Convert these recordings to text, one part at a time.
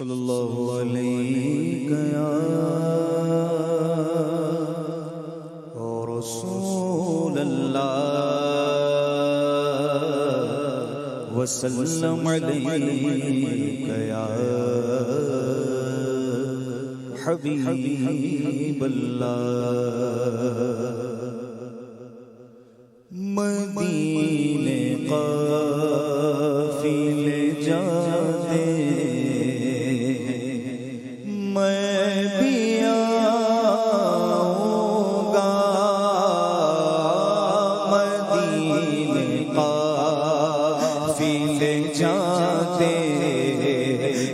صلی اللہ علیہ رسول اللہ وسلم علیک یا حبیب اللہ مدینے قافلے جاتے میں بھی آؤں گا مدینے قافلے جاتے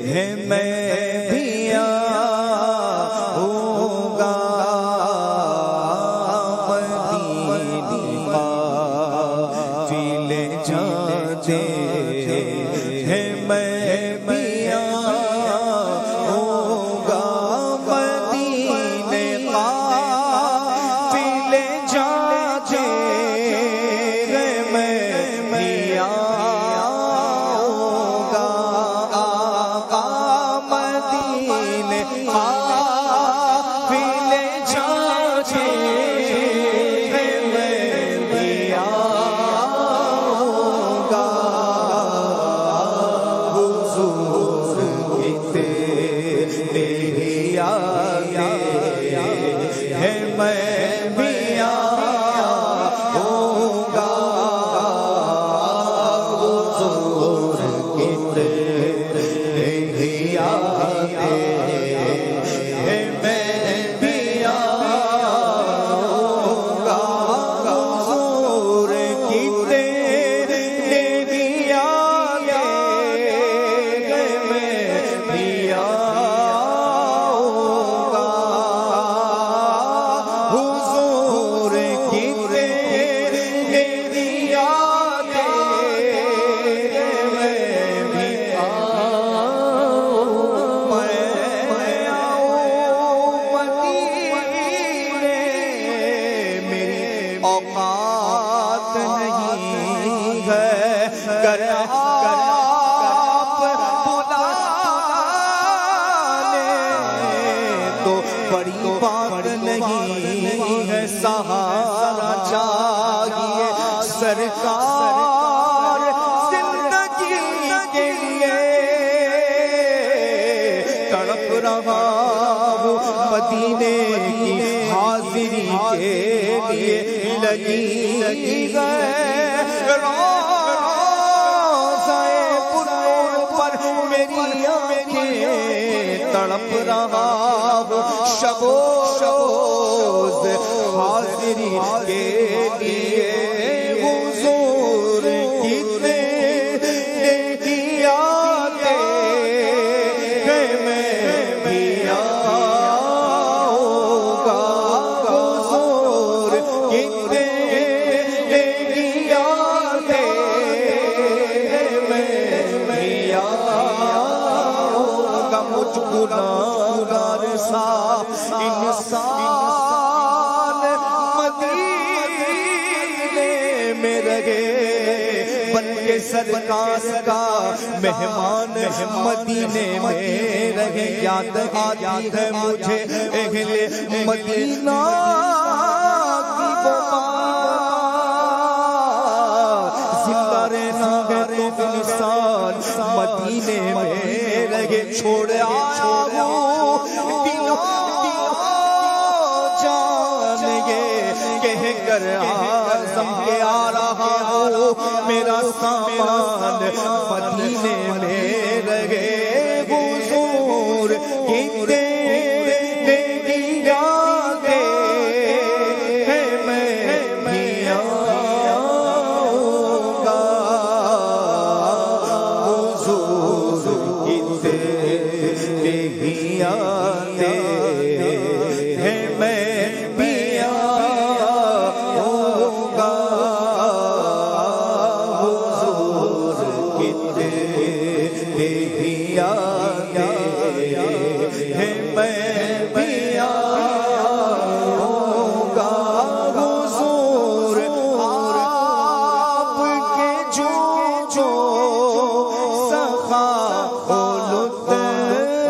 ہیں میں بھی آؤں گا مدینے قافلے جاتے ہیں میں بھی اوقات نہیں ہے گر آپ بلا لیں تو بڑی بات نہیں ہے سہارا چاہیے سرکار زندگی کے لیے تڑپ رہا ہوں مدینے کی حاضری کے لیے لگی ہے روضہ پرور پر میری آنکھیں تڑپ رہا ہوں شب و روز حاضری کے لیے حضور کتنے نیکی آتے ہیں میں بھی آؤں گا حضور کتنے نیکی آتے ہیں میں بھی آؤں گا مجھ گناہگار سا انسان مدینے میں رہے بن کے سرکار کا مہمان مدینے میں رہے یاد آتی ہے مجھے اہل مدینہ کی وہ زندہ رہنا ہے تو انسان مدینے میں رہے چھوڑ آیا ہوں جان یہ کہہ کر عازم کے آ رہا ہوں میرا سامان مدینے میں رہے حضور کتنے نیکی آتے ہیں میں بھی آؤں گا حضور کتنے نیکی آتے ہیں میں بھی آؤں گا حضور کتنے نیکی آتے ہیں میں بھی آؤں گا حضور آپ کے جو سخا و لطف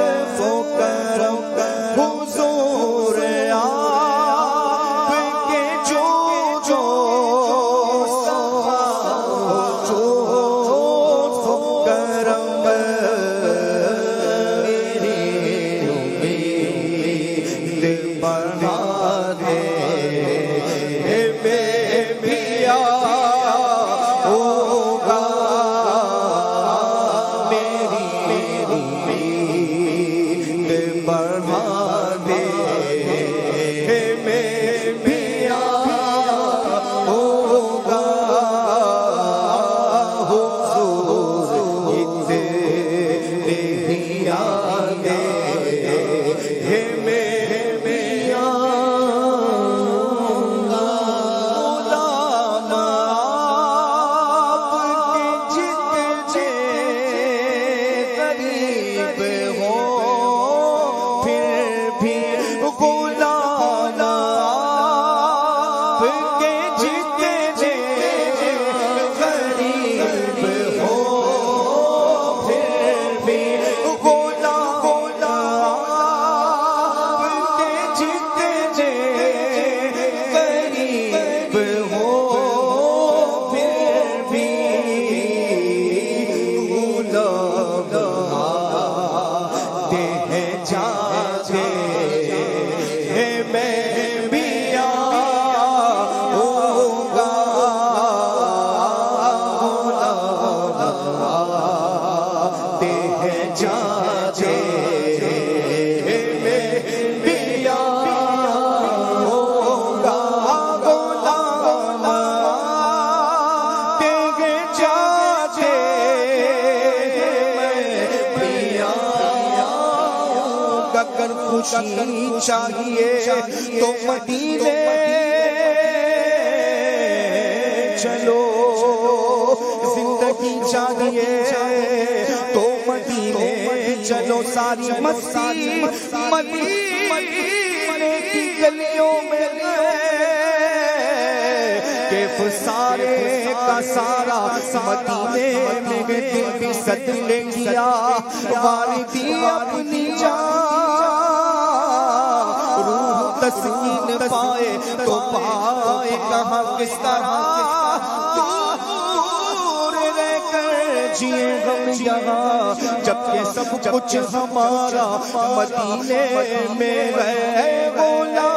ہیں جاگے میں بھی آؤں گا تے ہیں جاگے میں بھی آؤں گا تے ہیں جاگے اگر خوشی چاہیے تو مدینے چلو، زندگی چاہیے تو مدینے چلو، ساری مستی مدینے کی گلیوں میں کیف سارے کا سارا مدینے میں دل بھی صد لے گیا، واردی اپنی جان روح تسکین پائے تو پائے کہاں کس طرح دور رہ کر جیے ہم یہاں، جبکہ سب کچھ ہمارا مدینے میں ہے مولا۔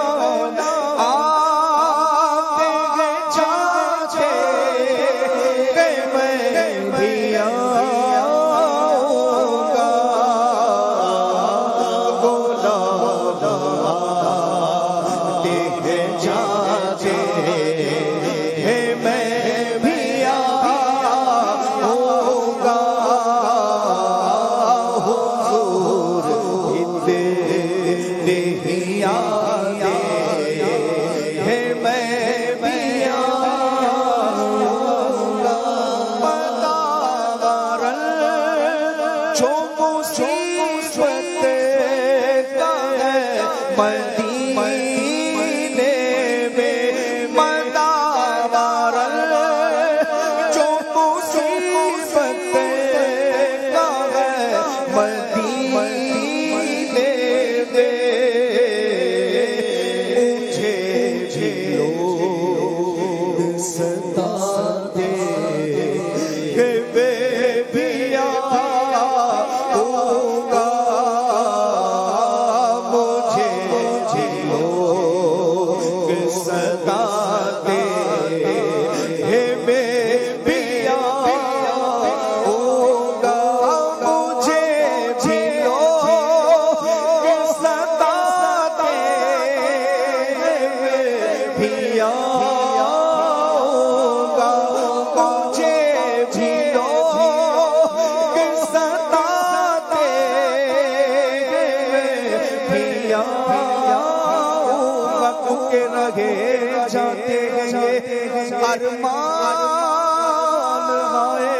ارمان آئے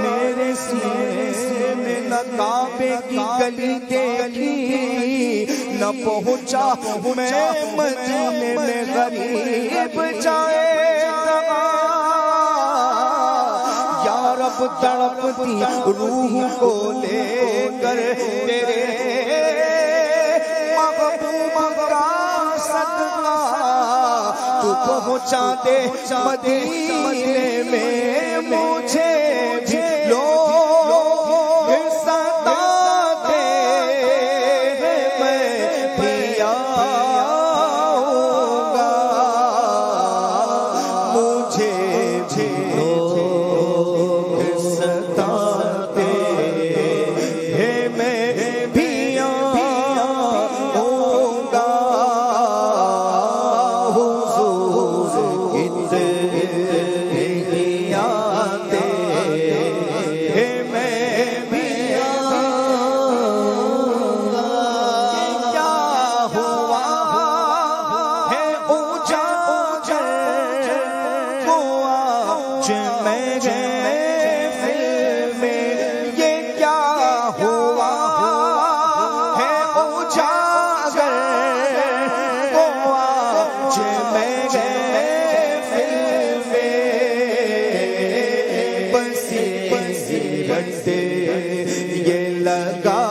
میرے سینے میں، نہ کعبے کی گلی دیکھی نہ پہنچا میں مدینے میں، غریب جائے یا رب تڑپتی روح کو لے کر تیرے محبوب کا صدقہ تو پہنچا دے مدینے میں، مجھے بھی لوگ ستا دے میں بھی آؤں گا، مجھے بھی لوگ ستا دے میں بھی آؤں گا، یہ لگا